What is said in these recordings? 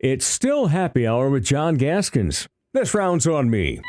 It's still happy hour with John Gaskins. This round's on me.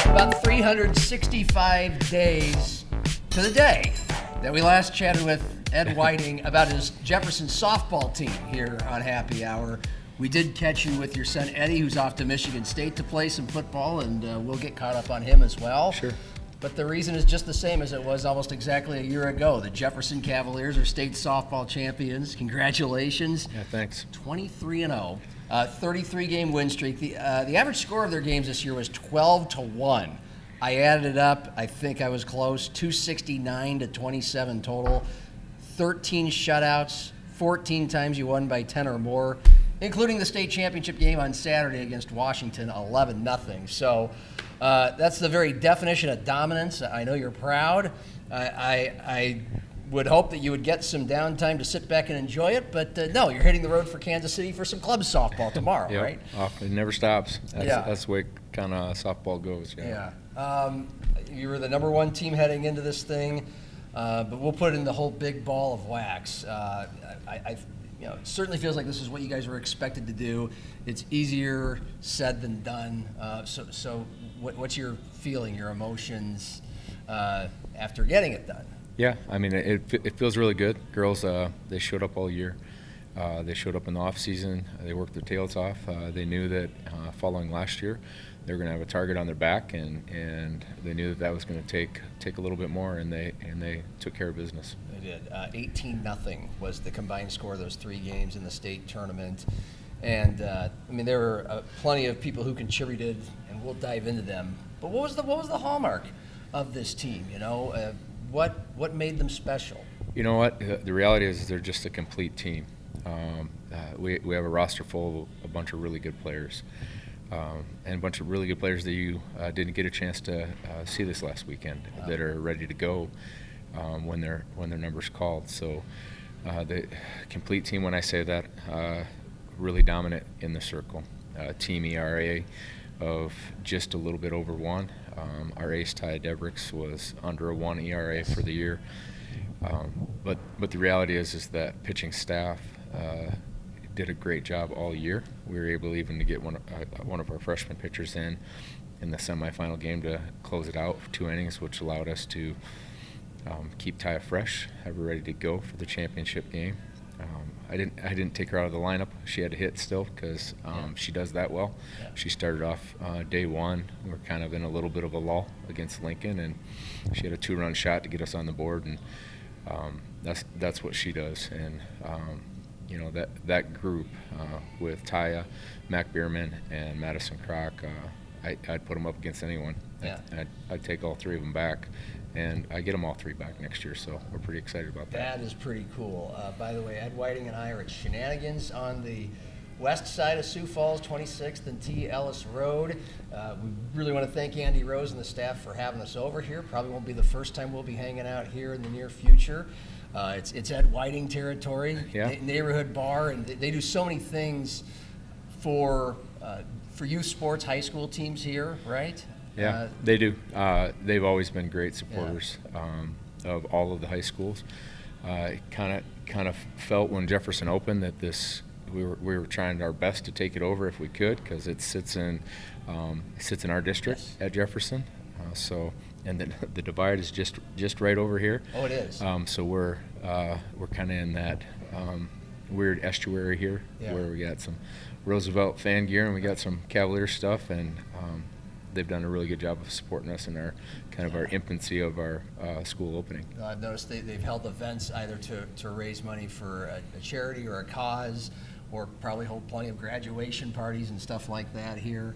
About 365 days to the day that we last chatted with Ed Whiting about his Jefferson softball team here on Happy Hour. We did catch you with your son Eddie, who's off to Michigan State to play some football, and we'll get caught up on him as well. Sure. But the reason is just the same as it was almost exactly a year ago. The Jefferson Cavaliers are state softball champions. Congratulations. Yeah, thanks. 23-0, 33-game win streak. The average score of their games this year was 12-1. I added it up. I think I was close. 269-27 total. 13 shutouts. 14 times you won by 10 or more, including the state championship game on Saturday against Washington, 11-0. So that's the very definition of dominance. I know you're proud. I would hope that you would get some downtime to sit back and enjoy it, but no, you're hitting the road for Kansas City for some club softball tomorrow, Yep. right? It never stops. Yeah. That's the way kind of softball goes. Yeah. You were the number one team heading into this thing, but we'll put it in the whole big ball of wax. It certainly feels like this is what you guys were expected to do. It's easier said than done. So what's your feeling, your emotions after getting it done? Yeah, I mean, it feels really good. Girls, they showed up all year. They showed up in the off season. They worked their tails off. They knew that following last year, they were going to have a target on their back, and they knew that was going to take a little bit more, and they took care of business. They did. 18-0 was the combined score of those three games in the state tournament. And there were plenty of people who contributed, and we'll dive into them. But what was the hallmark of this team? What made them special? You know what? The reality is they're just a complete team. We have a roster full of a bunch of really good players, and a bunch of really good players that you didn't get a chance to see this last weekend that are ready to go when their number's called. So the complete team, when I say that, really dominant in the circle. Team ERA of just a little bit over 1. Our ace, Ty Debricks, was under a 1 ERA for the year. But the reality is that pitching staff did a great job all year. We were able even to get one of our freshman pitchers in the semifinal game to close it out for 2 innings, which allowed us to keep Ty fresh, have her ready to go for the championship game. I didn't take her out of the lineup. She had to hit still because she does that well. Yeah. She started off day one. We're kind of in a little bit of a lull against Lincoln, and she had a 2-run shot to get us on the board, and that's what she does. And that group with Taya, Mac Bierman, and Madison Kroc, I'd put them up against anyone. Yeah. I'd take all 3 of them back. And I get them all 3 back next year, so we're pretty excited about that. That is pretty cool. By the way, Ed Whiting and I are at Shenanigans on the west side of Sioux Falls, 26th and T. Ellis Road. We really want to thank Andy Rose and the staff for having us over here. Probably won't be the first time we'll be hanging out here in the near future. It's Ed Whiting territory, Yeah. Neighborhood bar, and they do so many things for youth sports, high school teams here, right? Yeah, they do. They've always been great supporters of all of the high schools. Kind of felt when Jefferson opened that we were trying our best to take it over if we could, because it sits in our district at Jefferson. And the divide is just right over here. Oh, it is. So we're kind of in that weird estuary here, where we got some Roosevelt fan gear and we got some Cavalier stuff, and they've done a really good job of supporting us in our infancy of our school opening. I've noticed they've held events either to raise money for a charity or a cause, or probably hold plenty of graduation parties and stuff like that here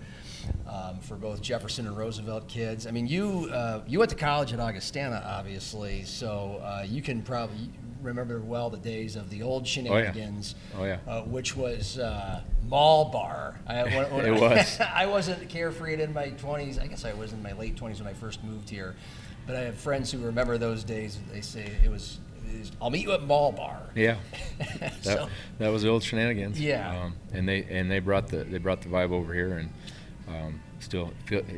for both Jefferson and Roosevelt kids. I mean, you went to college at Augustana, obviously, so you can probably remember well the days of the old Shenanigans, which was mall bar. It was. I wasn't carefree in my 20s. I guess I was in my late 20s when I first moved here. But I have friends who remember those days. They say it was I'll meet you at mall bar. Yeah, So, that was the old Shenanigans. Yeah. And they brought the vibe over here, and still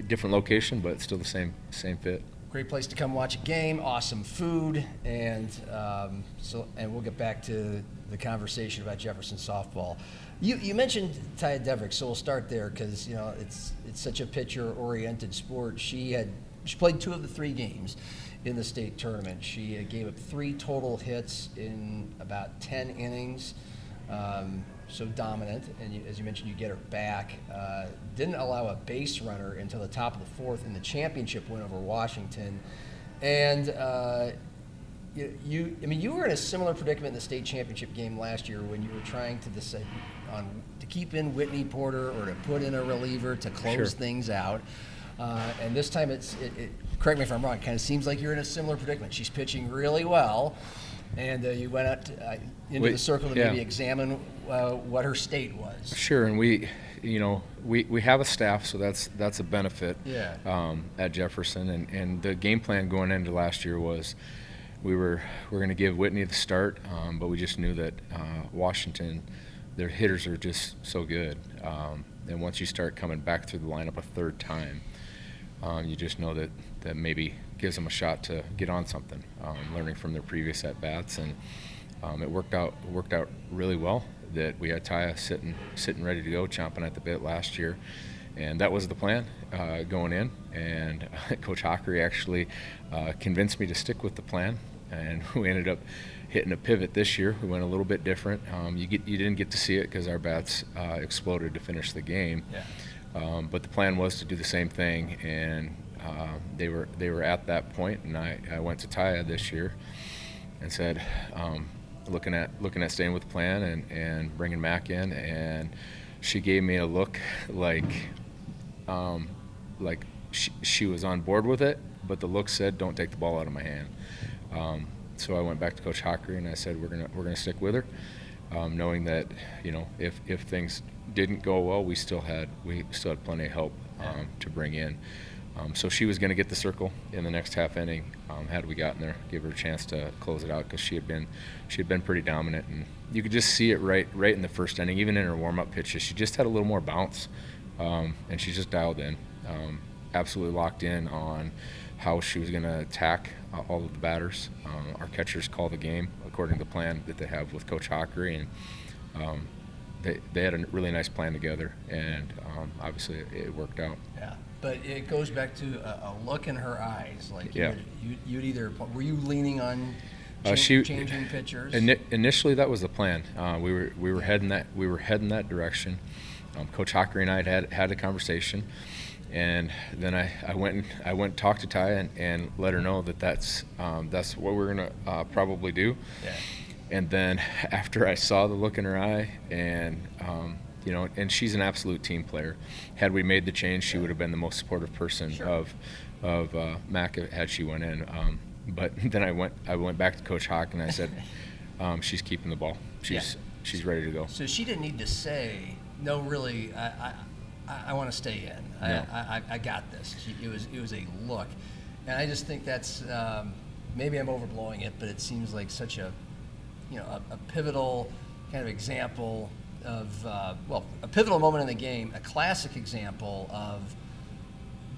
different location, but still the same fit. great place to come watch a game, awesome food, and and we'll get back to the conversation about Jefferson softball. You mentioned Taya Deverick, so we'll start there because it's such a pitcher-oriented sport. She played 2 of the 3 games in the state tournament. She gave up 3 total hits in about 10 innings. So dominant, and as you mentioned, you get her back. Didn't allow a base runner until the top of the 4th in the championship win over Washington. And you were in a similar predicament in the state championship game last year when you were trying to decide on to keep in Whitney Porter or to put in a reliever to close things out. And this time, it correct me if I'm wrong, it kind of seems like you're in a similar predicament. She's pitching really well. And you went out into the circle to maybe examine what her state was. Sure, and we have a staff, so that's a benefit at Jefferson. And the game plan going into last year was we're going to give Whitney the start, but we just knew that Washington, their hitters are just so good. And once you start coming back through the lineup a 3rd time, you just know that maybe gives them a shot to get on something, learning from their previous at-bats. And it worked out really well that we had Taya sitting ready to go, chomping at the bit last year. And that was the plan going in. And Coach Hockery actually convinced me to stick with the plan. And we ended up hitting a pivot this year. We went a little bit different. You didn't get to see it because our bats exploded to finish the game. Yeah. But the plan was to do the same thing, and they were at that point, and I went to Taya this year and said, looking at staying with the plan and bringing Mac in, and she gave me a look like she was on board with it, but the look said, "Don't take the ball out of my hand." So I went back to Coach Hockery and I said, "We're gonna stick with her," knowing that if things didn't go well, we still had plenty of help to bring in. So she was going to get the circle in the next half inning had we gotten there, give her a chance to close it out because she had been pretty dominant, and you could just see it right in the first inning. Even in her warm-up pitches, she just had a little more bounce, and she just dialed in, absolutely locked in on how she was going to attack all of the batters. Our catchers call the game according to the plan that they have with Coach Hockery, and they had a really nice plan together, and obviously it worked out. Yeah, but it goes back to a look in her eyes. Like you'd either were you leaning on changing pitchers? Initially, that was the plan. We were heading that direction. Coach Hockery and I had a conversation, and then I went and talked to Taya and let her know that's what we're gonna probably do. Yeah. And then after I saw the look in her eye, and and she's an absolute team player. Had we made the change, she would have been the most supportive person of Mac had she went in. But then I went back to Coach Hawk and I said, she's keeping the ball. She's ready to go. So she didn't need to say, no, really, I want to stay in. No. I got this. It was a look, and I just think that's maybe I'm overblowing it, but it seems like such a pivotal kind of example of a pivotal moment in the game, a classic example of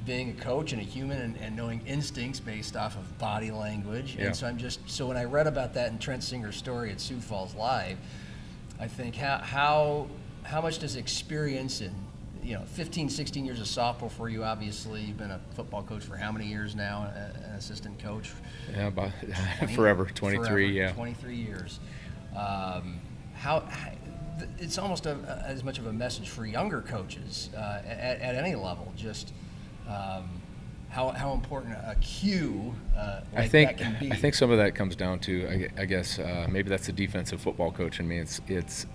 being a coach and a human and knowing instincts based off of body language. Yeah. And so when I read about that in Trent Singer's story at Sioux Falls Live, I think how much does experience in 15, 16 years of softball for you? Obviously, you've been a football coach for how many years now? An assistant coach? Yeah, about forever. 23. Forever, yeah. 23 years. It's almost as much of a message for younger coaches at any level. Just how important a cue that can be. I think some of that comes down to I guess maybe that's a defensive football coach in me. It's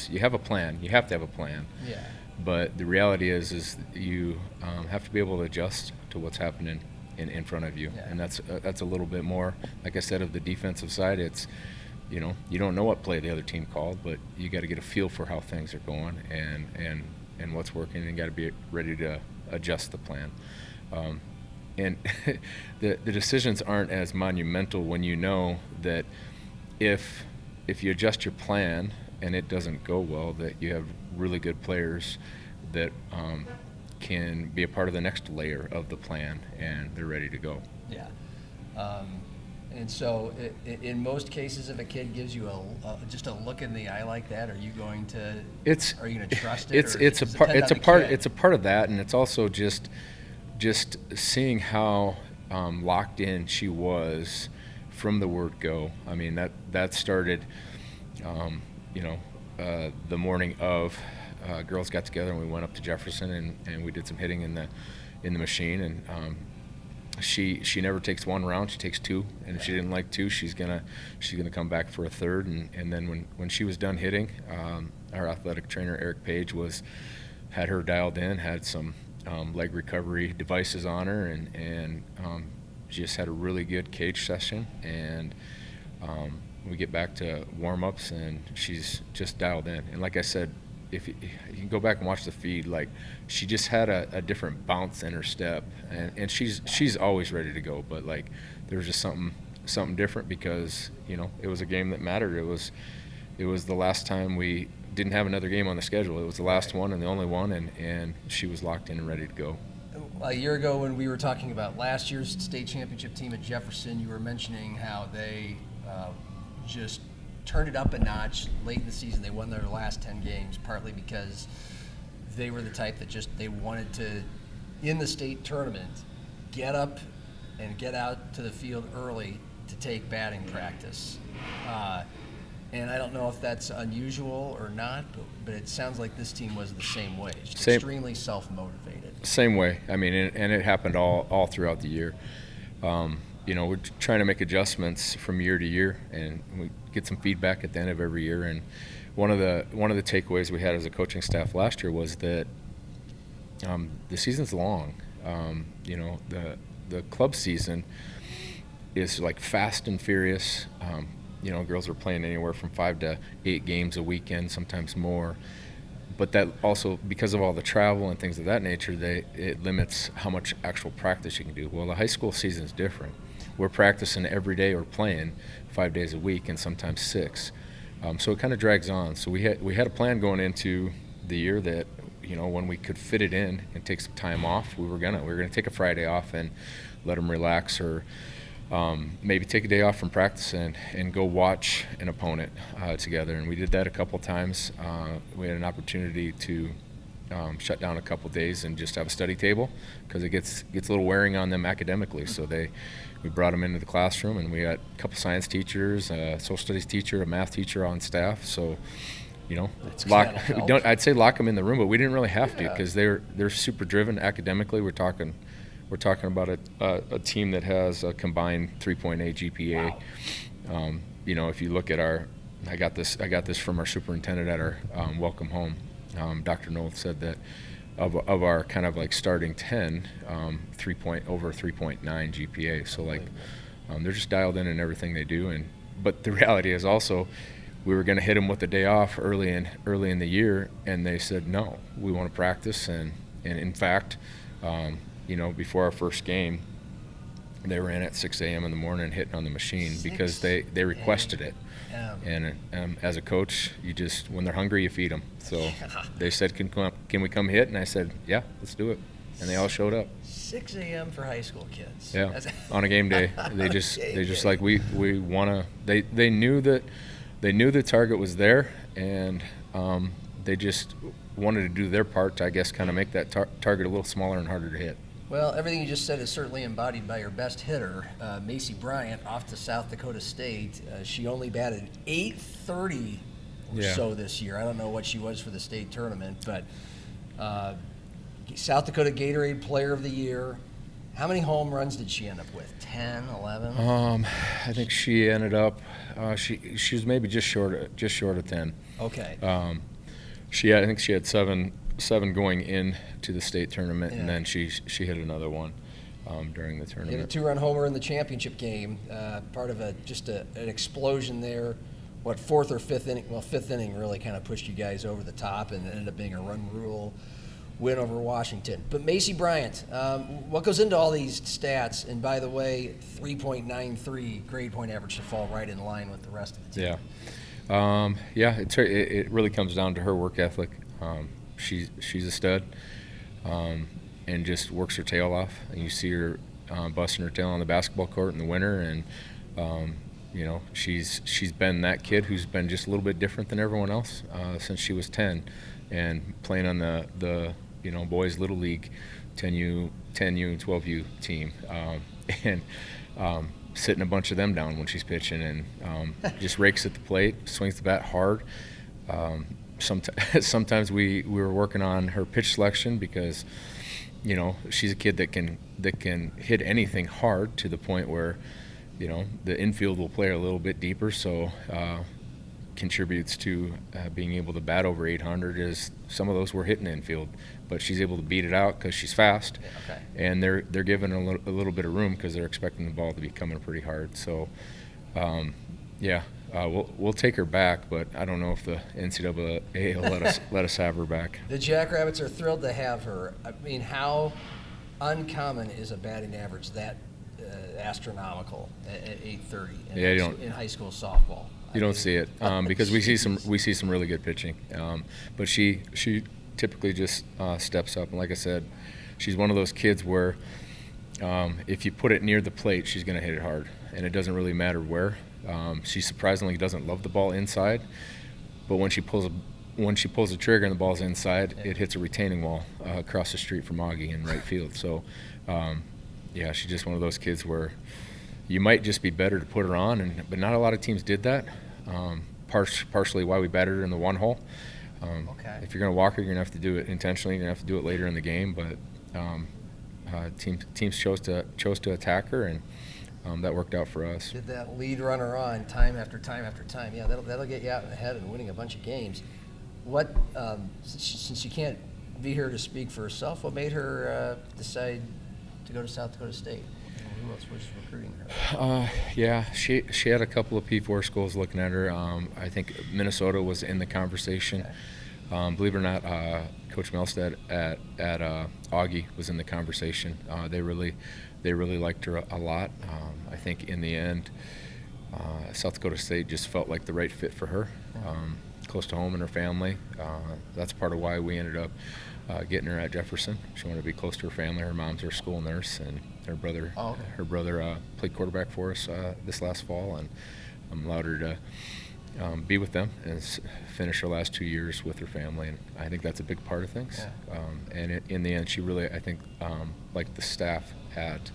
you have a plan. You have to have a plan. Yeah. But the reality is you have to be able to adjust to what's happening in front of you, and that's a little bit more, like I said, of the defensive side. It's you don't know what play the other team called, but you got to get a feel for how things are going and what's working, and got to be ready to adjust the plan. And the decisions aren't as monumental when you know that if you adjust your plan and it doesn't go well, that you have really good players that can be a part of the next layer of the plan, and they're ready to go. Yeah. And so, in most cases, if a kid gives you just a look in the eye like that, are you going to trust it? It's a part of that, and it's also just seeing how locked in she was from the word go. I mean, that started, the morning of girls got together and we went up to Jefferson and we did some hitting in the machine, and she never takes one round, she takes two, and if she didn't like two, she's gonna come back for a third, and then when she was done hitting, our athletic trainer Eric Page had her dialed in, had some leg recovery devices on her, and just had a really good cage session, and we get back to warm-ups and she's just dialed in. And like I said, if you can go back and watch the feed, like she just had a different bounce in her step, and she's always ready to go, but like there was just something different because it was a game that mattered. It was the last time we didn't have another game on the schedule. It was the last one and the only one, and she was locked in and ready to go. A year ago when we were talking about last year's state championship team at Jefferson, you were mentioning how they just turned it up a notch late in the season. They won their last 10 games, partly because they were the type that they wanted to, in the state tournament, get up and get out to the field early to take batting practice. And I don't know if that's unusual or not, but it sounds like this team was the same way. Just extremely self-motivated. Same way. I mean, and it happened all throughout the year. We're trying to make adjustments from year to year, and we get some feedback at the end of every year. And one of the takeaways we had as a coaching staff last year was that the season's long. The club season is like fast and furious. Girls are playing anywhere from 5 to 8 games a weekend, sometimes more. But that also, because of all the travel and things of that nature, it limits how much actual practice you can do. Well, the high school season is different. We're practicing every day or playing 5 days a week and sometimes 6. So it kind of drags on. So we had a plan going into the year that, when we could fit it in and take some time off, we were gonna take a Friday off and let them relax, or maybe take a day off from practice and go watch an opponent together. And we did that a couple times. We had an opportunity to shut down a couple days and just have a study table, because it gets a little wearing on them academically. So we brought them into the classroom, and we got a couple science teachers, a social studies teacher, a math teacher on staff. So I'd say lock them in the room, but we didn't really have to, because they're super driven academically. We're talking about a team that has a combined 3.8 GPA. Wow. If you look at I got this from our superintendent at our welcome home. Dr. Noel said that of our kind of like starting 10, over 3.9 GPA. So they're just dialed in everything they do. But the reality is also, we were going to hit them with a day off early in the year, and they said no, we want to practice. And in fact, before our first game, they were in at 6 a.m. in the morning hitting on the machine because they requested it. And as a coach, when they're hungry, you feed them. So they said, can we come hit? And I said, yeah, let's do it. And they all showed up. 6 a.m. for high school kids. Yeah, on a game day. They just like, we want to, they knew the target was there, and they just wanted to do their part to, I guess, kind of make that target a little smaller and harder to hit. Well, everything you just said is certainly embodied by your best hitter, Macy Bryant, off to South Dakota State. She only batted .830 or so this year. I don't know what she was for the state tournament, but South Dakota Gatorade Player of the Year. How many home runs did she end up with? 10, 11? I think she ended up. She was maybe just short of 10. Okay. I think she had seven going into the state tournament, and then she hit another one during the tournament. Hit a 2-run homer in the championship game, part of an explosion there. What, fourth or fifth inning? Well, fifth inning really kind of pushed you guys over the top, and it ended up being a run rule win over Washington. But Macy Bryant, what goes into all these stats? And by the way, 3.93 grade point average to fall right in line with the rest of the team. It really comes down to her work ethic. She's a stud, and just works her tail off. And you see her busting her tail on the basketball court in the winter, and she's been that kid who's been just a little bit different than everyone else since she was 10, and playing on the boys little league 10U and 12U team, and sitting a bunch of them down when she's pitching, and just rakes at the plate, swings the bat hard. Sometimes we were working on her pitch selection because she's a kid that can hit anything hard to the point where the infield will play a little bit deeper, so contributes to being able to bat over 800 is some of those were hitting infield, but she's able to beat it out because she's fast. Okay. And they're giving a little bit of room because they're expecting the ball to be coming pretty hard. So we'll take her back, but I don't know if the NCAA will let us have her back. The Jackrabbits are thrilled to have her. I mean, how uncommon is a batting average that astronomical at 830 in high school softball? You don't see it because we see some really good pitching, but she typically just steps up. And like I said, she's one of those kids where if you put it near the plate, she's going to hit it hard, and it doesn't really matter where. She surprisingly doesn't love the ball inside, but when she pulls the trigger and the ball's inside, it hits a retaining wall across the street from Augie in right field. So, she's just one of those kids where you might just be better to put her on, but not a lot of teams did that. Partially why we batted her in the one hole. If you're going to walk her, you're going to have to do it intentionally. You're going to have to do it later in the game, but teams chose to attack her, and that worked out for us. Did that lead runner on time after time after time. Yeah, that'll get you out in the head and winning a bunch of games. What since you can't be here to speak for herself, what made her decide to go to South Dakota State? Who else was recruiting her? She had a couple of P4 schools looking at her. I think Minnesota was in the conversation. Okay. Believe it or not, Coach Melstead at Augie was in the conversation. They really liked her a lot. I think in the end, South Dakota State just felt like the right fit for her, close to home and her family. That's part of why we ended up getting her at Jefferson. She wanted to be close to her family. Her mom's her school nurse, and her brother played quarterback for us this last fall, and allowed her to be with them and finish her last 2 years with her family. And I think that's a big part of things. Yeah. In the end, she really, I think, liked the staff at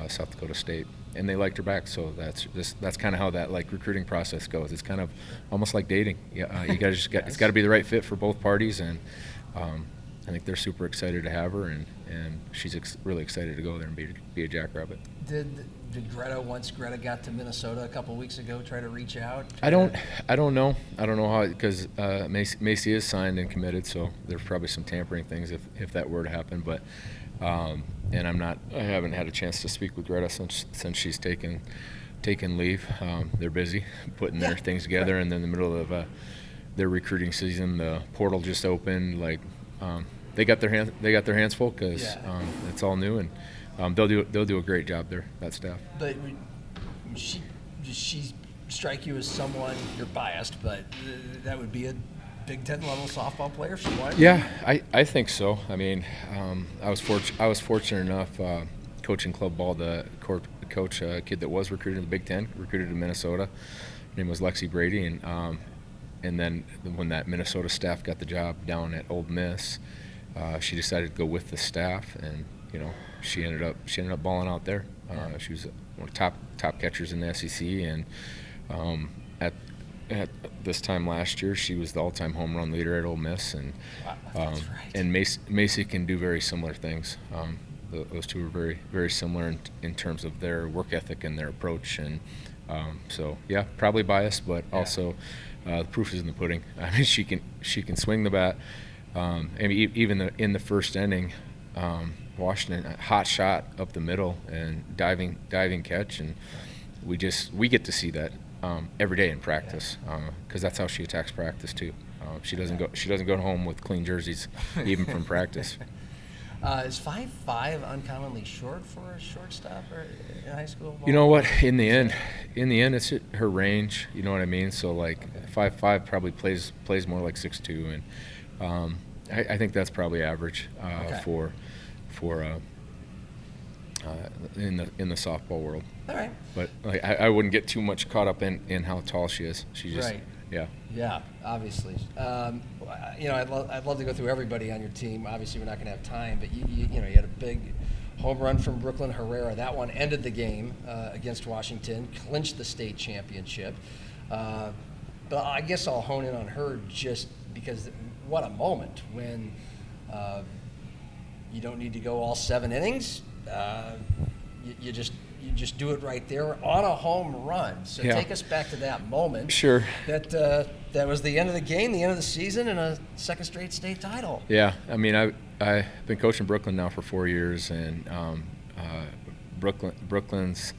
South Dakota State, and they liked her back. So that's kind of how that recruiting process goes. It's kind of almost like dating. You guys it's got to be the right fit for both parties, and I think they're super excited to have her, and she's really excited to go there and be a Jackrabbit. Did Greta, once Greta got to Minnesota a couple weeks ago, try to reach out? I don't know how, because Macy is signed and committed, so there's probably some tampering things if that were to happen. But and I haven't had a chance to speak with Greta since she's taken leave. They're busy putting their things together, and then in the middle of their recruiting season, the portal just opened. They got their hands full because it's all new, and they'll do a great job there, that staff. But she strike you as someone, you're biased, but that would be a Big Ten level softball player if she wanted? Yeah, I think so. I mean, I was fortunate enough coaching club ball to coach a kid that was recruited in the Big Ten, recruited in Minnesota. Her name was Lexi Brady, and then when that Minnesota staff got the job down at Ole Miss, she decided to go with the staff, and she ended up balling out there. She was one of the top catchers in the SEC, and at this time last year, she was the all-time home run leader at Ole Miss, and right. And Macy can do very similar things. Those two are very, very similar in terms of their work ethic and their approach, and so yeah, probably biased, but also the proof is in the pudding. I mean, she can swing the bat. I mean, even in the first inning, Washington, a hot shot up the middle and diving catch, and we get to see that every day in practice, because that's how she attacks practice too. She doesn't go home with clean jerseys, even from practice. Is 5'5" uncommonly short for a shortstop or in high school ball? You know what? In the end, it's her range. You know what I mean? So 5'5" probably plays more like 6'2", and I think that's probably average for in the softball world. All right. But like, I wouldn't get too much caught up in how tall she is. She just Right. yeah. Yeah, obviously. I'd love to go through everybody on your team. Obviously, we're not going to have time, but you had a big home run from Brooklyn Herrera. That one ended the game against Washington, clinched the state championship. But I guess I'll hone in on her just because what a moment when you don't need to go all 7 innings. You just do it right there on a home run. So Yeah. take us back to that moment. Sure. That was the end of the game, the end of the season, and a second straight state title. Yeah, I mean, I've been coaching Brooklyn now for 4 years, and Brooklyn's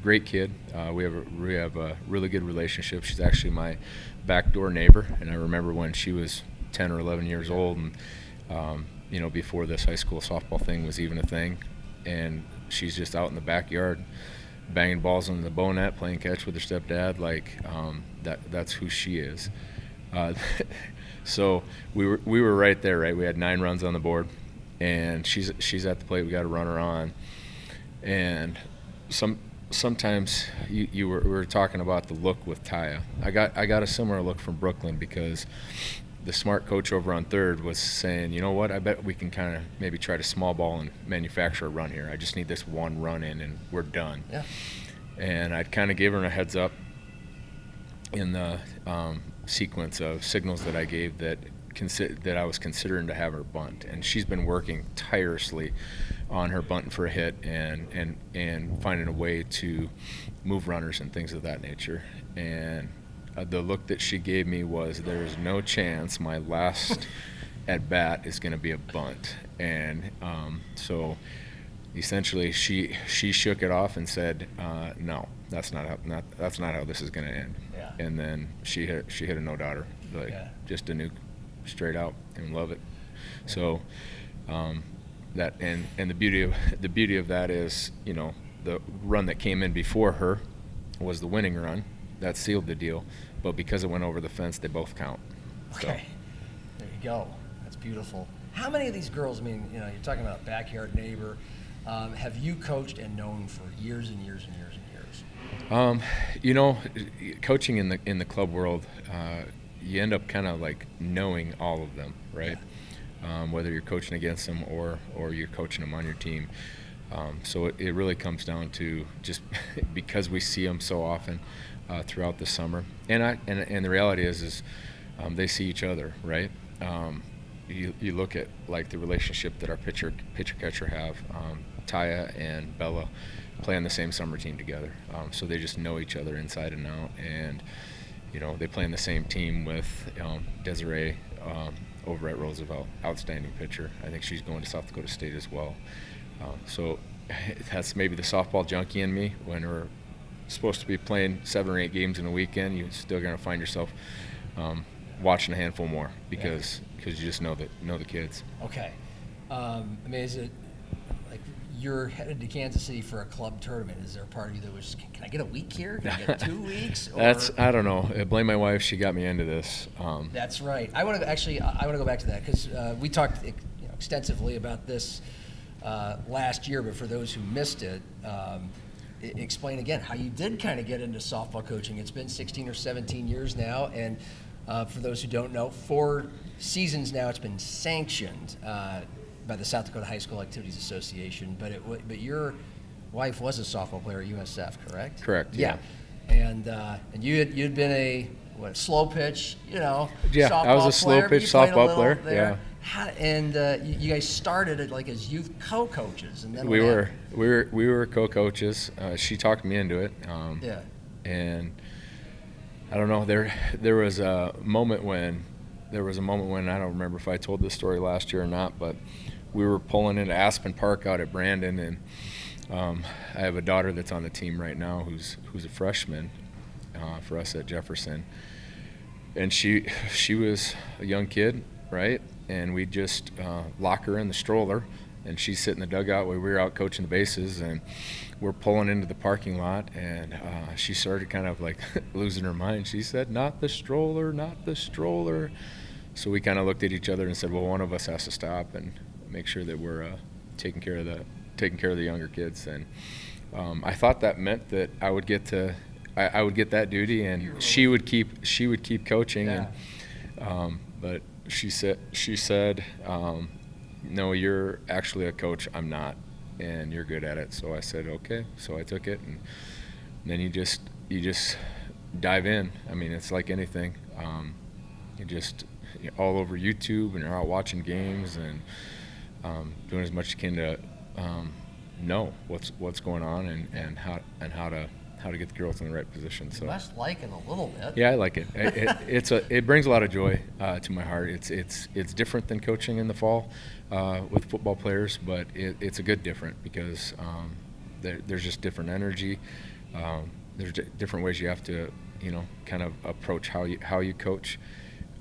great kid. We have a really good relationship. She's actually my backdoor neighbor, and I remember when she was 10 or 11 years old, and before this high school softball thing was even a thing, and she's just out in the backyard banging balls in the bow net, playing catch with her stepdad. That's who she is. So we were right there, right? We had 9 runs on the board, and she's at the plate. We got a runner on, and sometimes we were talking about the look with Taya. I got a similar look from Brooklyn because the smart coach over on third was saying, you know what, I bet we can kind of maybe try to small ball and manufacture a run here. I just need this one run in and we're done. Yeah. And I'd kind of gave her a heads up in the sequence of signals that I gave that I was considering to have her bunt. And she's been working tirelessly on her bunting for a hit and finding a way to move runners and things of that nature. And the look that she gave me was, there is no chance my last at bat is going to be a bunt. And so essentially she shook it off and said, no, that's not how this is going to end. Yeah. And then she hit a no-doubter, just a nuke straight out, and love it. So that and the beauty of that is, the run that came in before her was the winning run. That sealed the deal, but because it went over the fence, they both count. Okay, there you go. That's beautiful. How many of these girls? I mean, you're talking about backyard neighbor. Have you coached and known for years and years and years and years? Coaching in the club world, you end up kind of like knowing all of them, right? Yeah. Whether you're coaching against them or you're coaching them on your team. So it really comes down to just because we see them so often throughout the summer, and the reality is they see each other, right? You look at like the relationship that our pitcher catcher have. Taya and Bella play on the same summer team together, so they just know each other inside and out, and they play on the same team with Desiree over at Roosevelt, outstanding pitcher. I think she's going to South Dakota State as well. So that's maybe the softball junkie in me. When we're supposed to be playing 7 or 8 games in a weekend, you're still going to find yourself watching a handful more because you just know the kids. Okay. I mean, is it like you're headed to Kansas City for a club tournament? Is there a part of you that was, can I get a week here? Can I get 2 weeks? Or? I don't know. I blame my wife. She got me into this. That's right. I want to go back to that because we talked extensively about this last year, but for those who missed it, explain again how you did kind of get into softball coaching. It's been 16 or 17 years now, and for those who don't know, 4 seasons now it's been sanctioned by the South Dakota High School Activities Association. But your wife was a softball player at USF, correct? Correct. Yeah. And you'd been a slow pitch, Yeah, softball I was a slow player, pitch softball player. There. Yeah. You guys started it like as youth co-coaches, and then we were co-coaches. She talked me into it. And I don't know. There was a moment when I don't remember if I told this story last year or not, but we were pulling into Aspen Park out at Brandon, and I have a daughter that's on the team right now who's a freshman for us at Jefferson, and she was a young kid, right? And we just lock her in the stroller, and she's sitting in the dugout while we were out coaching the bases, and we're pulling into the parking lot, and she started kind of like losing her mind. She said, "Not the stroller, not the stroller." So we kind of looked at each other and said, well, one of us has to stop and make sure that we're taking care of taking care of the younger kids. And I thought that meant that I would get that duty, and she would keep coaching. Yeah. And but she said, no, you're actually a coach. I'm not, and you're good at it. So I said, okay. So I took it, and then you just dive in. I mean, it's like anything. You just all over YouTube, and you're out watching games and doing as much as you can to know what's going on and how to get the girls in the right position. So You must like it a little bit. yeah, I like it. It brings a lot of joy to my heart. It's different than coaching in the fall with football players, but it's a good different because there's just different energy. There's different ways you have to kind of approach how you coach,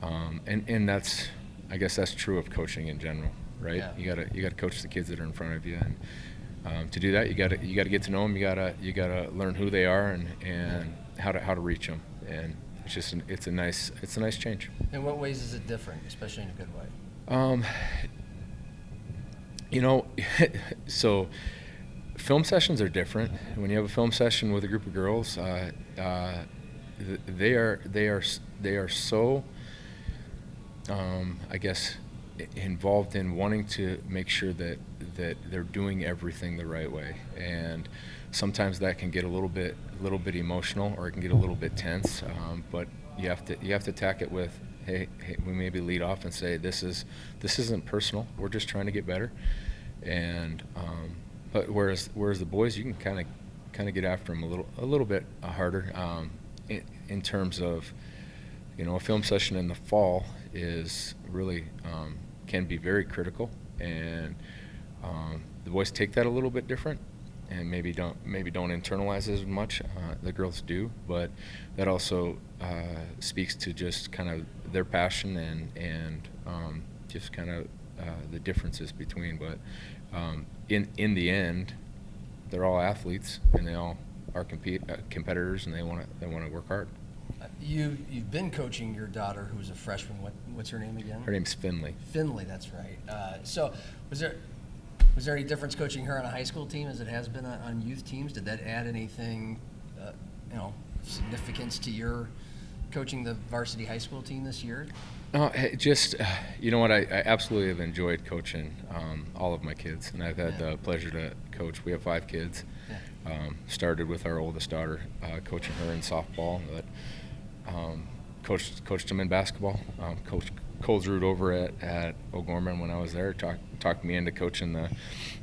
and that's, I guess that's true of coaching in general, right? Yeah. You gotta coach the kids that are in front of you, and to do that you gotta get to know them. You gotta learn who they are and how to reach them, and it's a nice change. In what ways is it different, especially in a good way? So film sessions are different. When you have a film session with a group of girls, they are so I guess involved in wanting to make sure that they're doing everything the right way, and sometimes that can get a little bit emotional, or it can get a little bit tense. But you have to tack it with, hey, we maybe lead off and say, this isn't personal. We're just trying to get better. And but whereas the boys, you can kind of get after them a little bit harder in terms of, a film session in the fall is really can be very critical, and the boys take that a little bit different, and maybe don't internalize it as much. The girls do, but that also speaks to just kind of their passion and just kind of the differences between. But in the end, they're all athletes, and they all are competitors, and they want to work hard. You've been coaching your daughter, who's a freshman. What's her name again? Her name's Finley. Finley, that's right. So was there any difference coaching her on a high school team as it has been on youth teams? Did that add anything, significance to your coaching the varsity high school team this year? Just, you know what, I absolutely have enjoyed coaching all of my kids, and I've had the pleasure to coach. We have 5 kids. Yeah. Started with our oldest daughter, coaching her in softball, but coached them in basketball. Coached Coles Root over at O'Gorman when I was there. Talked me into coaching the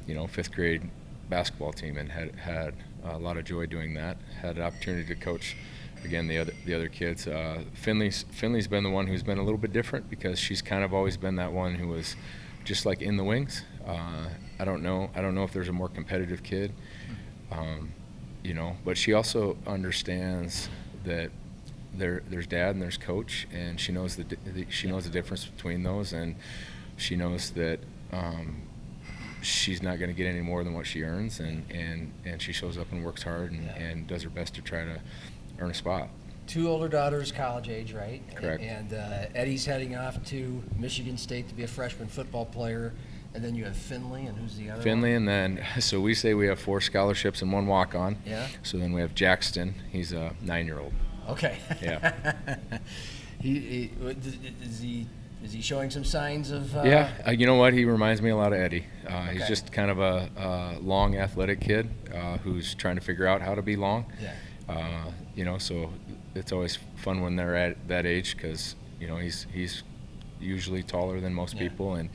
5th grade basketball team, and had a lot of joy doing that. Had an opportunity to coach again the other kids. Finley's been the one who's been a little bit different, because she's kind of always been that one who was just like in the wings. I don't know if there's a more competitive kid, but she also understands that there's dad and there's coach, and she knows the difference between those, and she knows that she's not going to get any more than what she earns, and she shows up and works hard and does her best to try to earn a spot. 2 older daughters, college age, right? Correct. And Eddie's heading off to Michigan State to be a freshman football player. And then you have Finley, and who's the other Finley, one? and then, so we say we have 4 scholarships and 1 walk-on. Yeah. So then we have Jackson. He's a 9-year-old. Okay. Yeah. Is he showing some signs of? Yeah. You know what? He reminds me a lot of Eddie. Okay. He's just kind of a long, athletic kid who's trying to figure out how to be long. Yeah. So it's always fun when they're at that age, because he's usually taller than most people, and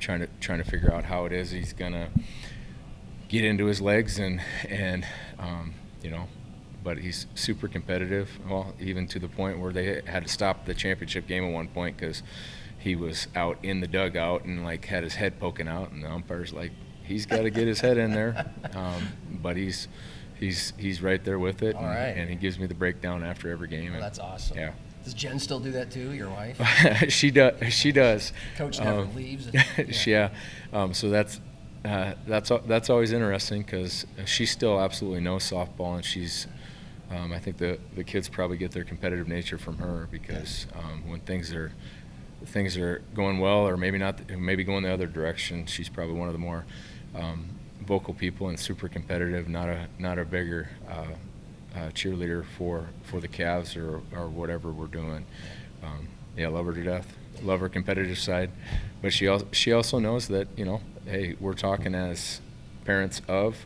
trying to figure out how it is he's gonna get into his legs, and but he's super competitive. Well, even to the point where they had to stop the championship game at one point because he was out in the dugout and had his head poking out, and the umpire's like, he's got to get his head in there. But he's right there with it. All right. And he gives me the breakdown after every game. Well, that's awesome. Yeah. Does Jen still do that too, your wife? She does. Coach never leaves. Yeah. So that's always interesting, because she still absolutely knows softball, and she's I think the kids probably get their competitive nature from her, because when things are going well, or maybe not, maybe going the other direction, she's probably one of the more vocal people and super competitive. Not a bigger cheerleader for the Cavs or whatever we're doing. Yeah, love her to death. Love her competitive side, but she also knows that, you know, hey, we're talking as parents of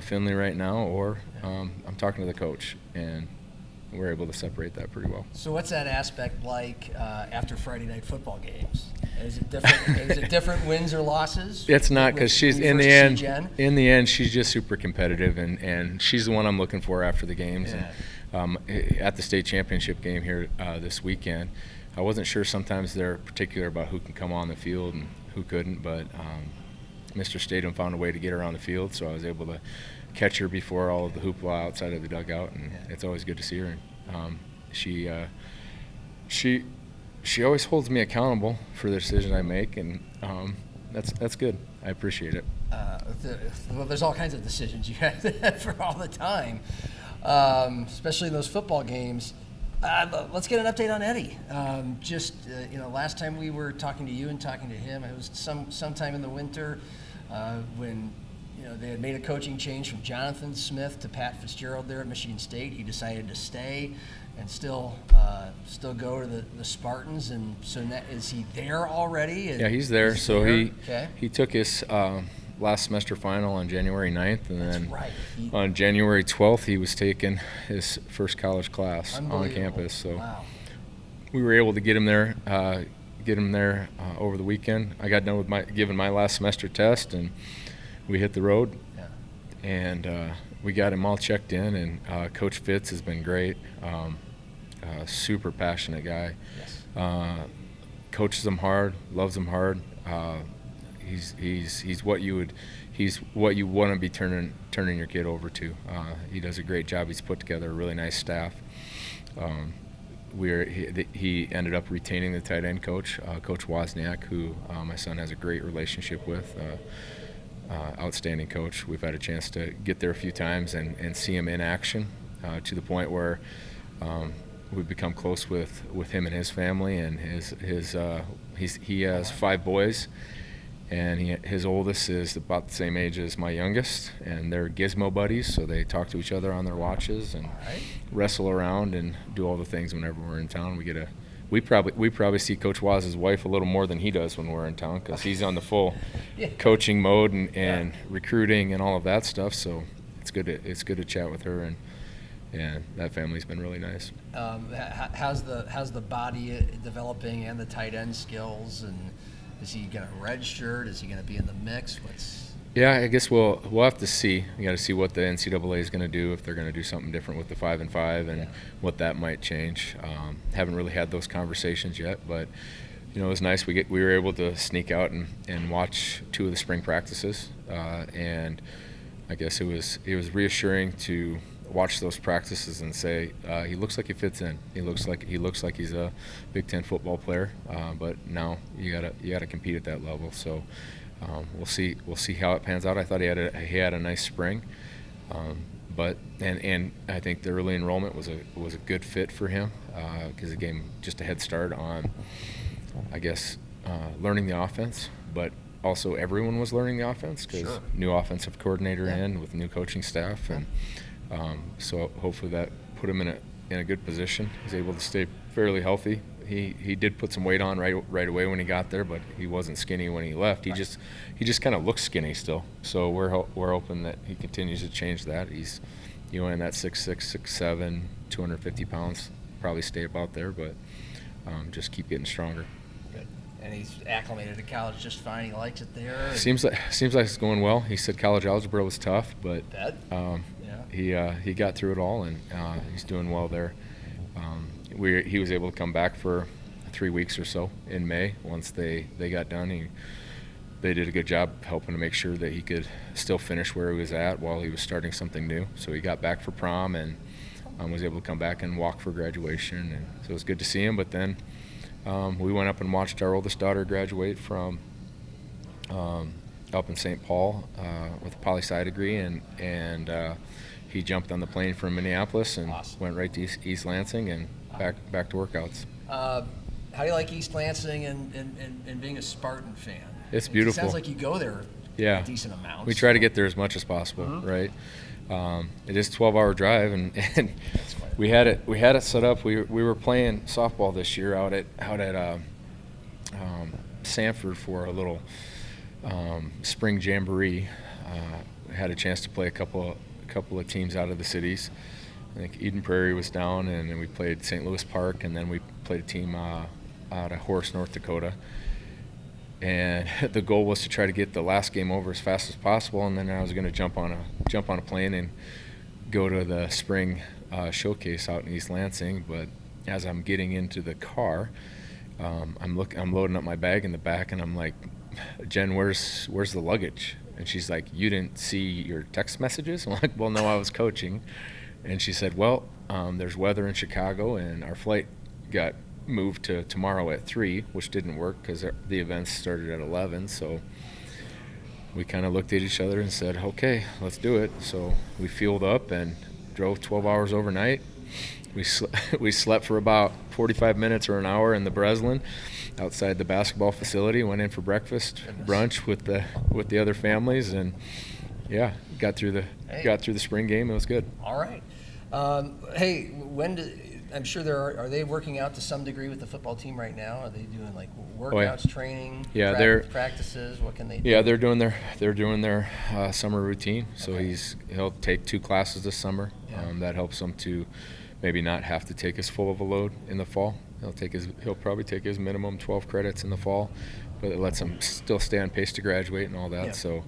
Finley right now, or I'm talking to the coach, and we're able to separate that pretty well. So what's that aspect like after Friday night football games? Is it different? Is it different wins or losses? It's not, because she's in the end. In the end, she's just super competitive, and she's the one I'm looking for after the games. Yeah. And, at the state championship game here this weekend, I wasn't sure sometimes they're particular about who can come on the field and who couldn't, but Mr. Stadium found a way to get her on the field, so I was able to catch her before all of the hoopla outside of the dugout, and it's always good to see her. And she always holds me accountable for the decisions I make, and that's good. I appreciate it. Well, there's all kinds of decisions you have for all the time, especially in those football games. Let's get an update on Eddie. Last time we were talking to you and talking to him, it was sometime in the winter when they had made a coaching change from Jonathan Smith to Pat Fitzgerald there at Michigan State. He decided to stay and still go to the Spartans. And so is he there already? Yeah, he's there. So he took his last semester final on January 9th, and then on January 12th he was taking his first college class on campus. So wow. We were able to get him there over the weekend. I got done with giving my last semester test, and we hit the road. Yeah. And we got him all checked in, and Coach Fitz has been great. Super passionate guy. Yes. Coaches him hard, loves him hard. He's what you want to be turning your kid over to. He does a great job. He's put together a really nice staff. He ended up retaining the tight end coach, Coach Wozniak, who my son has a great relationship with. Outstanding coach. We've had a chance to get there a few times and see him in action, to the point where we've become close with him and his family. And he has 5 boys. And his oldest is about the same age as my youngest, and they're gizmo buddies, so they talk to each other on their watches and wrestle around and do all the things whenever we're in town. We probably see Coach Waz's wife a little more than he does when we're in town, because he's on the full coaching mode and recruiting and all of that stuff. So it's good to chat with her, and that family's been really nice. How's the body developing and the tight end skills, and is he going to redshirt? Is he going to be in the mix? Yeah, I guess we'll have to see. We got to see what the NCAA is going to do, if they're going to do something different with the 5-and-5 and what that might change. Haven't really had those conversations yet, but it was nice. We were able to sneak out and watch 2 of the spring practices, and I guess it was reassuring to watch those practices and say he looks like he fits in. He looks like he's a Big Ten football player, but now you gotta compete at that level. So we'll see how it pans out. I thought he had a nice spring, but I think the early enrollment was a good fit for him, because it gave him just a head start on, I guess, learning the offense, but also everyone was learning the offense, because new offensive coordinator in with new coaching staff, and so hopefully that put him in a good position. He's able to stay fairly healthy. He did put some weight on right away when he got there, but he wasn't skinny when he left. He just kind of looks skinny still. So we're hoping that he continues to change that. He's in that 6'6", 6'7", 250 pounds. Probably stay about there, but just keep getting stronger. Good. And he's acclimated to college just fine. He likes it there. Seems like it's going well. He said college algebra was tough, but he got through it all, and he's doing well there. He was able to come back for 3 weeks or so in May. Once they got done, they did a good job helping to make sure that he could still finish where he was at while he was starting something new. So he got back for prom and was able to come back and walk for graduation, and so it was good to see him. But then we went up and watched our oldest daughter graduate from up in St. Paul with a poli-sci degree, and he jumped on the plane from Minneapolis and went right to East Lansing and back to workouts. How do you like East Lansing and being a Spartan fan? It's beautiful. It sounds like you go there a decent amount. We try to get there as much as possible, right? It is a 12-hour drive, and we had it set up. We were playing softball this year out at Sanford for a little spring jamboree. Had a chance to play a couple of teams out of the cities. I think Eden Prairie was down, and then we played St. Louis Park, and then we played a team out of Horace, North Dakota. And the goal was to try to get the last game over as fast as possible, and then I was going to jump on a plane and go to the spring showcase out in East Lansing. But as I'm getting into the car, I'm loading up my bag in the back, and I'm like, Jen, where's the luggage? And she's like, you didn't see your text messages? I'm like, well, no, I was coaching. And she said, well, there's weather in Chicago, and our flight got moved to tomorrow at 3, which didn't work because the events started at 11. So we kind of looked at each other and said, okay, let's do it. So we fueled up and drove 12 hours overnight. We slept for about 45 minutes or an hour in the Breslin outside the basketball facility, went in for breakfast, brunch with the other families, and yeah, got through the spring game. It was good. All right. Hey, I'm sure are they working out to some degree with the football team right now? Are they doing like workouts, training, practices? What can they do? Yeah, they're doing their summer routine. So he'll take 2 classes this summer. Yeah. That helps him to maybe not have to take as full of a load in the fall. He'll probably take his minimum 12 credits in the fall, but it lets him still stay on pace to graduate and all that. Yeah. So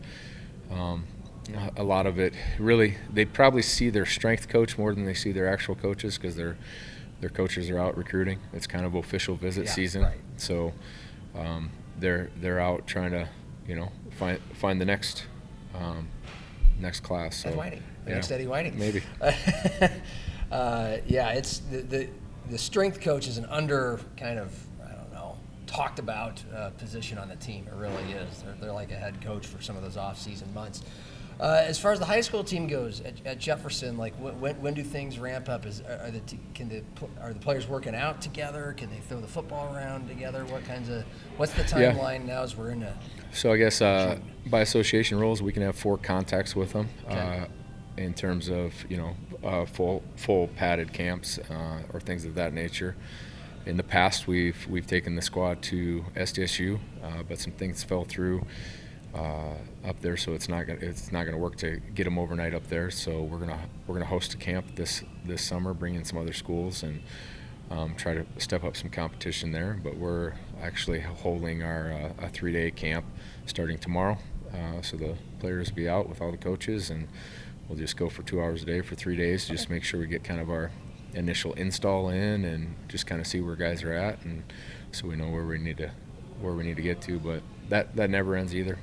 a lot of it really, they probably see their strength coach more than they see their actual coaches, because their coaches are out recruiting. It's kind of official visit season. Right. So they're out trying to find the next class. So, Ed Whiting. Next Eddie Whiting. Maybe. It's the strength coach is an talked about position on the team. It really is. They're like a head coach for some of those off-season months. As far as the high school team goes at Jefferson, like when do things ramp up? Are the players working out together? Can they throw the football around together? What's the timeline now as we're in a? So I guess by association rules, we can have 4 contacts with them. Okay. In terms of full padded camps or things of that nature. In the past, we've taken the squad to SDSU, but some things fell through up there, so it's not gonna work to get them overnight up there. So we're gonna host a camp this summer, bring in some other schools, and try to step up some competition there. But we're actually holding our a 3-day camp starting tomorrow, so the players will be out with all the coaches, and we'll just go for 2 hours a day for 3 days, just make sure we get kind of our initial install in and just kind of see where guys are at, and so we know where we need to get to. But that never ends either.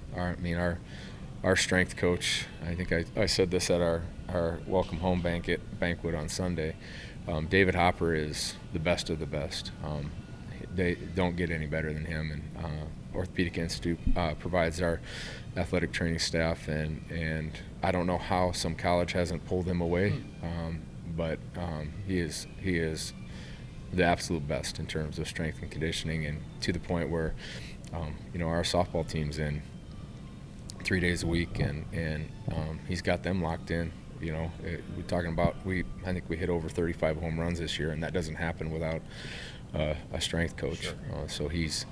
Our strength coach, I think I said this at our welcome home banquet on Sunday. David Hopper is the best of the best. They don't get any better than him, and Orthopedic Institute provides our athletic training staff, and I don't know how some college hasn't pulled him away, but he is the absolute best in terms of strength and conditioning, and to the point where our softball team's in 3 days a week, and he's got them locked in. We're talking about I think we hit over 35 home runs this year, and that doesn't happen without a strength coach. Sure. So he's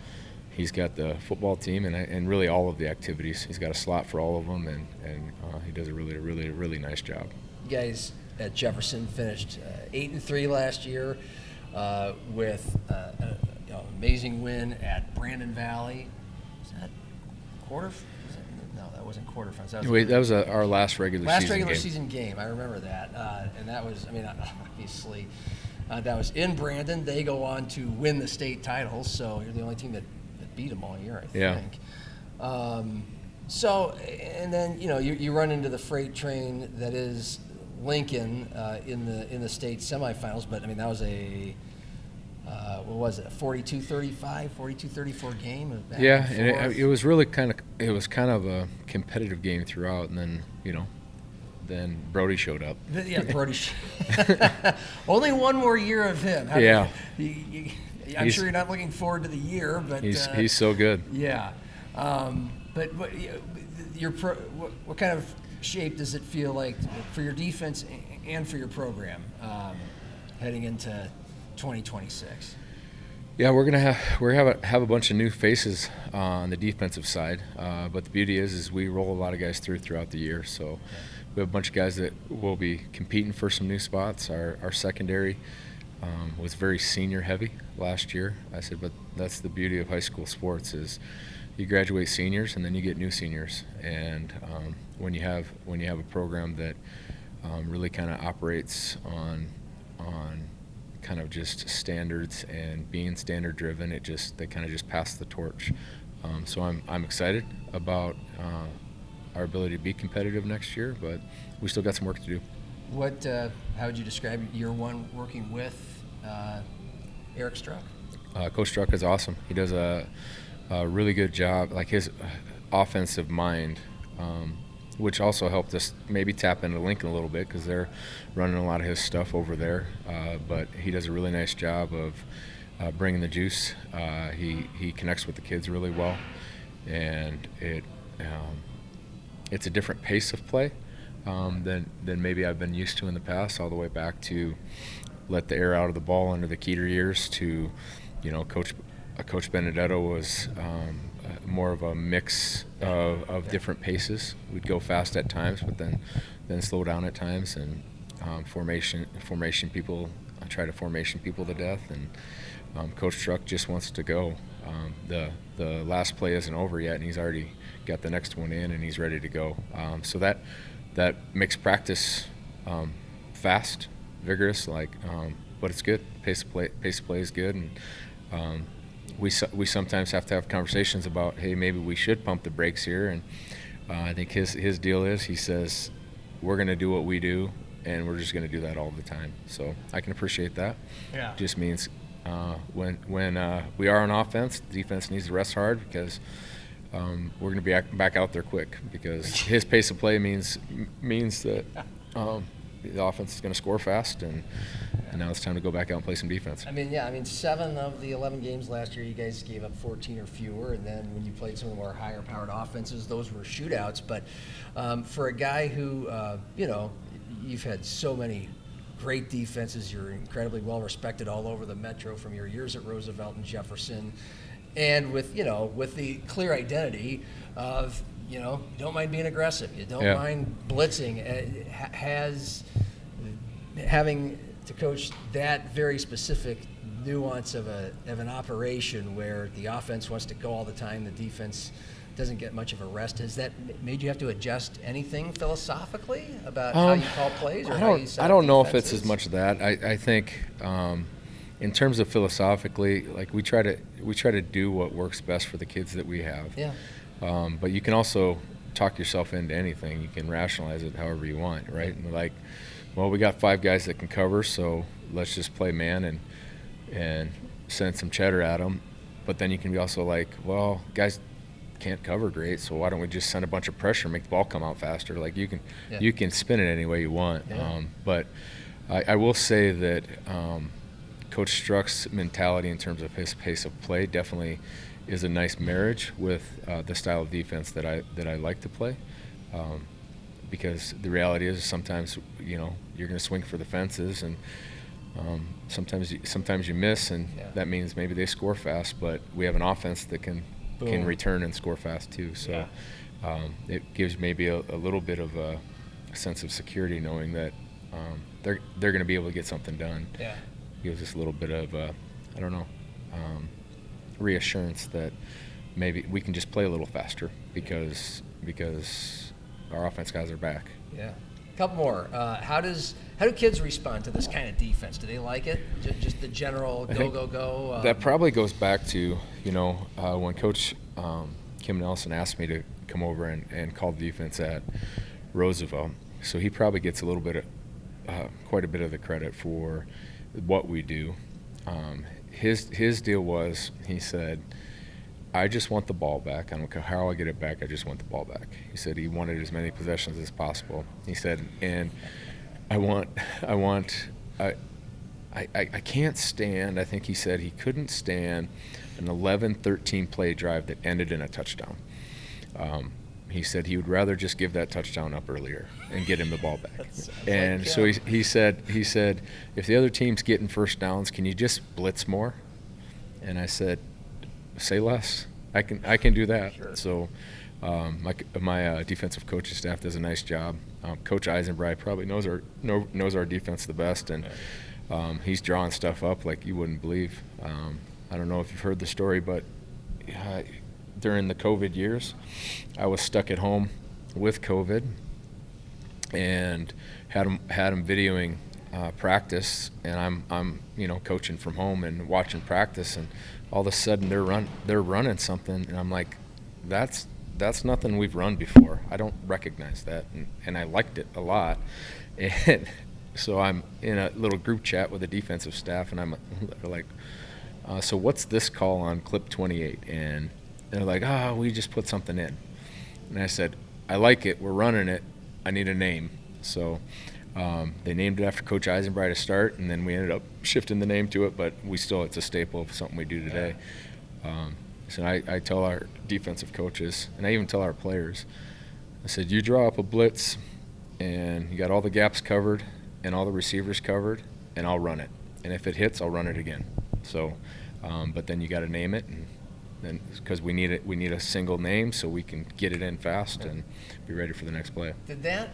got the football team and really all of the activities. He's got a slot for all of them, and he does a really, really, really nice job. You guys at Jefferson finished 8-3 last year with an amazing win at Brandon Valley. Was that quarter? No, that wasn't quarterfinals. That was our last regular season game. I remember that, and that was, obviously, that was in Brandon. They go on to win the state title, so you're the only team that beat them all year, I think. So, and then you run into the freight train that is Lincoln in the state semifinals, but that was a what was it, a 42-35, 42-34 game? Yeah, and it was really kind of a competitive game throughout, and then Brody showed up. Yeah, Brody. Only one more year of him. Yeah. I'm sure you're not looking forward to the year, but he's so good. Yeah, but what kind of shape does it feel like for your defense and for your program heading into 2026? Yeah, we're gonna have a bunch of new faces on the defensive side, but the beauty is we roll a lot of guys throughout the year. So we have a bunch of guys that will be competing for some new spots. Our secondary was very senior heavy last year. I said, but that's the beauty of high school sports is you graduate seniors and then you get new seniors. And when you have a program that really kind of operates on kind of just standards and being standard driven, they kind of just pass the torch. So I'm excited about our ability to be competitive next year, but we still got some work to do. How would you describe year one working with Eric Struck? Coach Struck is awesome. He does a really good job. Like his offensive mind, which also helped us maybe tap into Lincoln a little bit because they're running a lot of his stuff over there. But he does a really nice job of bringing the juice. He connects with the kids really well, and it's a different pace of play than maybe I've been used to in the past. All the way back to let the air out of the ball under the Keeter years to, Coach Benedetto was more of a mix of different paces. We'd go fast at times, but then slow down at times, and formation people. I try to formation people to death, and Coach Struck just wants to go. The last play isn't over yet, and he's already got the next one in, and he's ready to go. So that makes practice fast, vigorous, but it's good. Pace of play is good, and we sometimes have to have conversations about, hey, maybe we should pump the brakes here. And I think his deal is, he says, we're going to do what we do, and we're just going to do that all the time. So I can appreciate that. Yeah. It just means when we are on offense, the defense needs to rest hard because we're going to be back out there quick because his pace of play means that the offense is going to score fast, and now it's time to go back out and play some defense. 7 of the 11 games last year, you guys gave up 14 or fewer, and then when you played some of the more higher-powered offenses, those were shootouts. But for a guy who, you've had so many great defenses, you're incredibly well-respected all over the Metro from your years at Roosevelt and Jefferson, and with the clear identity of, you don't mind being aggressive, you don't mind blitzing, having to coach that very specific nuance of an operation where the offense wants to go all the time, the defense doesn't get much of a rest. Has that made you have to adjust anything philosophically about how you call plays, or how you set up I don't know if defenses? it's as much of that. I think in terms of philosophically, we try to do what works best for the kids that we have. Yeah. But you can also talk yourself into anything. You can rationalize it however you want, right? And we got 5 guys that can cover, so let's just play man and send some cheddar at them. But then you can be also like, well, guys can't cover great, so why don't we just send a bunch of pressure and make the ball come out faster? You can spin it any way you want. Yeah. But I will say that Coach Struck's mentality in terms of his pace of play definitely is a nice marriage with the style of defense that I like to play. Because the reality is sometimes you're going to swing for the fences, and sometimes you miss, and that means maybe they score fast. But we have an offense that can return and score fast too. So it gives maybe a little bit of a sense of security knowing that they're going to be able to get something done. Yeah. Gives us a little bit of reassurance that maybe we can just play a little faster because our offense guys are back. Yeah. A couple more. How do kids respond to this kind of defense? Do they like it? Just the general go? That probably goes back to, when Coach Kim Nelson asked me to come over and call the defense at Roosevelt. So he probably gets a little bit of, quite a bit of the credit for what we do. His deal was, he said, I just want the ball back. I don't care how I get it back. I just want the ball back. He said he wanted as many possessions as possible. He said, and I can't stand, I think he said he couldn't stand an 11-13 play drive that ended in a touchdown. he said he would rather just give that touchdown up earlier and get him the ball back. And like, so he said, if the other team's getting first downs, can you just blitz more? And I said, say less. I can do that. Sure. So my defensive coaching staff does a nice job. Coach Eisenbright probably knows our defense the best, and he's drawing stuff up like you wouldn't believe. I don't know if you've heard the story, but during the COVID years, I was stuck at home with COVID and had him videoing practice, and I'm coaching from home and watching practice, and all of a sudden they're running something, and I'm like, that's nothing we've run before. I don't recognize that, and I liked it a lot. And so I'm in a little group chat with the defensive staff, and I'm like, so what's this call on clip 28? And they're like, we just put something in. And I said, I like it. We're running it. I need a name. So they named it after Coach Eisenbright to start, and then we ended up shifting the name to it, but it's a staple of something we do today. So I tell our defensive coaches, and I even tell our players, I said, you draw up a blitz, and you got all the gaps covered and all the receivers covered, and I'll run it. And if it hits, I'll run it again. So, but then you got to name it, and then because we need a single name so we can get it in fast and be ready for the next play. Did that,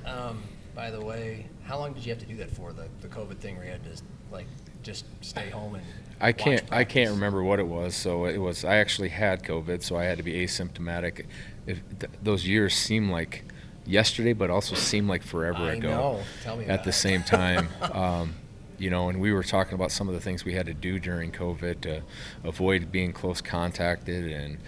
by the way, how long did you have to do that for, the COVID thing where you had to just stay home and I can't remember what it was. So I actually had COVID, so I had to be asymptomatic. Those years seem like yesterday, but also seem like forever ago. I know. Tell me at the same time. And we were talking about some of the things we had to do during COVID to avoid being close contacted, and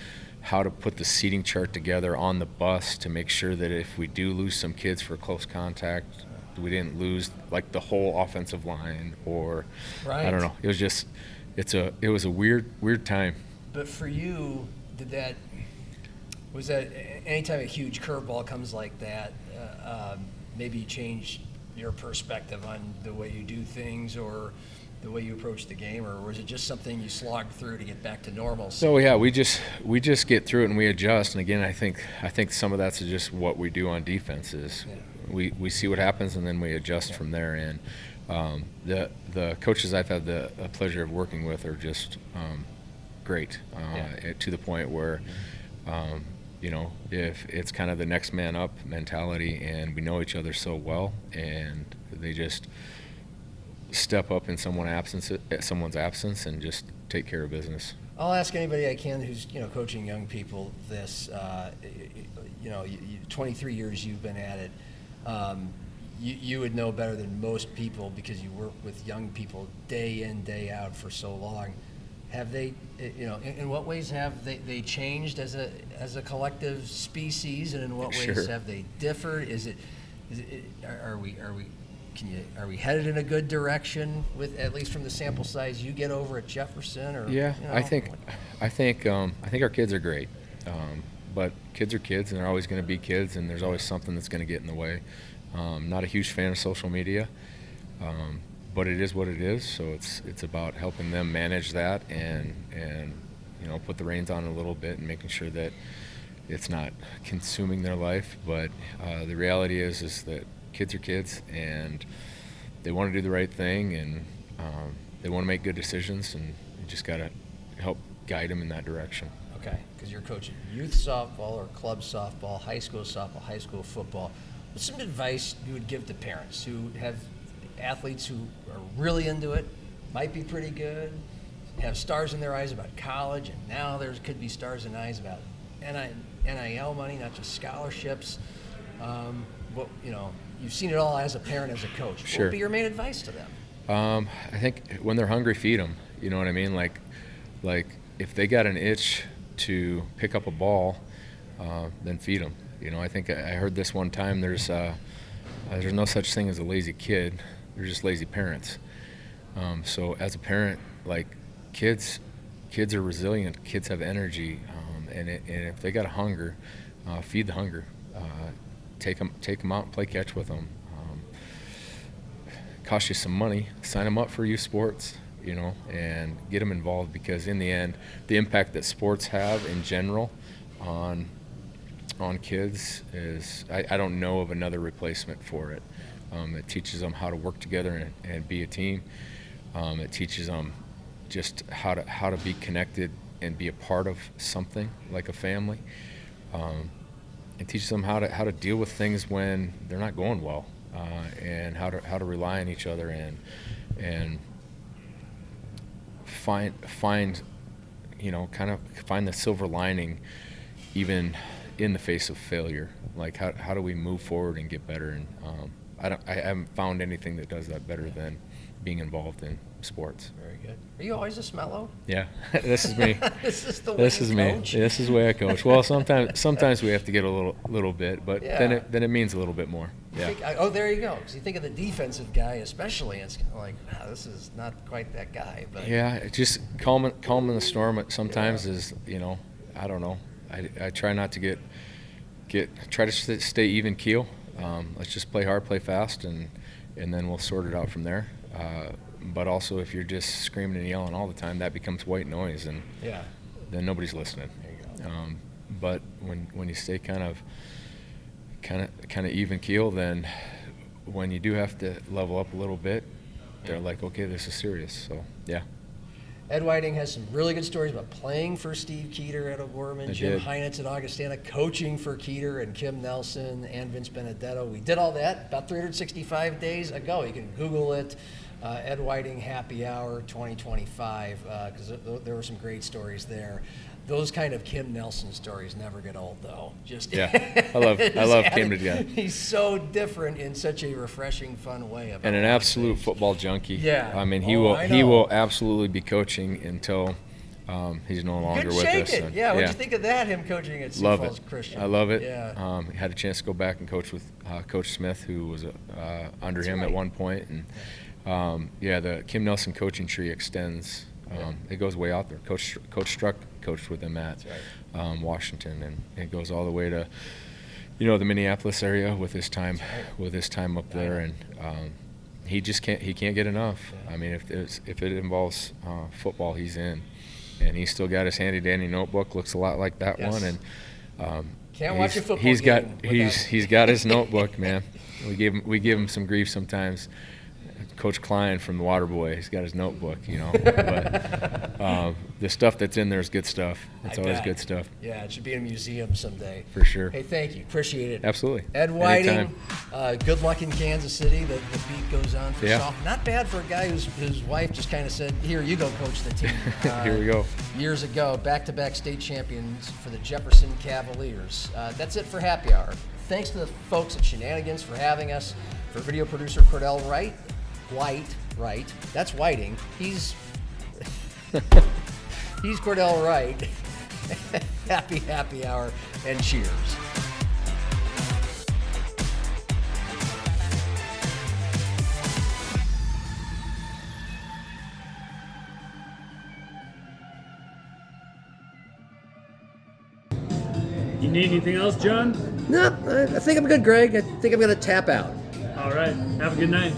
how to put the seating chart together on the bus to make sure that if we do lose some kids for close contact, we didn't lose like the whole offensive line, or Right. I don't know. It was just it was a weird time. But for you, was that anytime a huge curveball comes like that, maybe you change your perspective on the way you do things or the way you approach the game, or was it just something you slogged through to get back to normal? So yeah, we just get through it and we adjust. And again, I think some of that's just what we do on defense is we see what happens and then we adjust from there. And the coaches I've had the pleasure of working with are just great to the point where if it's kind of the next man up mentality, and we know each other so well, and they just step up in someone's absence and just take care of business. I'll ask anybody I can who's coaching young people this. 23 years you've been at it. You would know better than most people because you work with young people day in, day out for so long. Have they, in what ways have they changed as a collective species, and in what ways have they differed? Are we headed in a good direction with, at least from the sample size you get over at Jefferson? Or I think our kids are great, but kids are kids, and they're always going to be kids, and there's always something that's going to get in the way. Not a huge fan of social media. But it is what it is, so it's about helping them manage that and put the reins on a little bit and making sure that it's not consuming their life. But the reality is that kids are kids, and they want to do the right thing, and they want to make good decisions, and you just got to help guide them in that direction. Okay, because you're coaching youth softball or club softball, high school football. What's some advice you would give to parents who have athletes who are really into it, might be pretty good, have stars in their eyes about college, and now there could be stars in eyes about NIL money, not just scholarships? You've seen it all as a parent, as a coach. Sure. What would be your main advice to them? I think when they're hungry, feed them. You know what I mean? Like if they got an itch to pick up a ball, then feed them. I think I heard this one time. There's no such thing as a lazy kid. They're just lazy parents. So as a parent, kids are resilient. Kids have energy, and if they got a hunger, feed the hunger. Take them out and play catch with them. Cost you some money. Sign them up for youth sports, and get them involved, because in the end, the impact that sports have in general on on kids is I don't know of another replacement for it. It teaches them how to work together and be a team. It teaches them just how to be connected and be a part of something like a family. It teaches them how to deal with things when they're not going well, and how to rely on each other and find find the silver lining even in the face of failure. Like how do we move forward and get better? And I haven't found anything that does that better than being involved in sports. Very good. Are you always this mellow? Yeah, this is me. This is the way This is you me. coach? This is the way I coach. Well, sometimes we have to get a little bit, but Yeah. then it means a little bit more. Yeah. Oh, there you go. Because you think of the defensive guy, especially, and it's kind of like, wow, this is not quite that guy. But Yeah, it just calming the storm sometimes is, I don't know. I try not to try to stay even keel. Let's just play hard, play fast, and then we'll sort it out from there. But also, if you're just screaming and yelling all the time, that becomes white noise, and yeah, then nobody's listening. there you go. But when you stay kind of even keel, then when you do have to level up a little bit, they're like, okay, this is serious. So yeah. Ed Whiting has some really good stories about playing for Steve Keeter at O'Gorman, Jim did. Heinitz at Augustana, coaching for Keeter and Kim Nelson and Vince Benedetto. We did all that about 365 days ago. You can Google it, Ed Whiting Happy Hour 2025, because there were some great stories there. Those kind of Kim Nelson stories never get old, though. Just Yeah, I love Kim to death. He's so different in such a refreshing, fun way. About And an all these absolute things. football junkie. Yeah. I mean, I he know. will absolutely be coaching until he's no longer Good with shake us. it. And, Yeah, what'd you think of that? Him coaching at Sioux Love Falls it. Christian. I love it. Yeah. Had a chance to go back and coach with Coach Smith, who was under That's him right. at one point. And the Kim Nelson coaching tree extends. It goes way out there. Coach Struck coached with him at Washington, and it goes all the way to the Minneapolis area with his time up there, and he just can't get enough. Yeah. I mean, if it involves football, he's in, and he's still got his handy dandy notebook. Looks a lot like that Yes. one, and Can't watch a football he's game got without- he's got his notebook, man. We give him some grief sometimes. Coach Klein from the Waterboy, he's got his notebook, but the stuff that's in there is good stuff. It's always bet. good stuff. Yeah, it should be in a museum someday. For sure. Hey, thank you. Appreciate it. Absolutely. Ed Whiting, Anytime. good luck in Kansas City. The beat goes on for Yeah. softball. Not bad for a guy whose wife just kind of said, here, you go coach the team. Here we go. Years ago, back-to-back state champions for the Jefferson Cavaliers. That's it for Happy Hour. Thanks to the folks at Shenanigans for having us. For video producer Cordell Wright, that's Whiting. He's Cordell Wright. Happy Hour, and cheers. You need anything else, John? No, I think I'm good, Greg. I think I'm going to tap out. All right. Have a good night.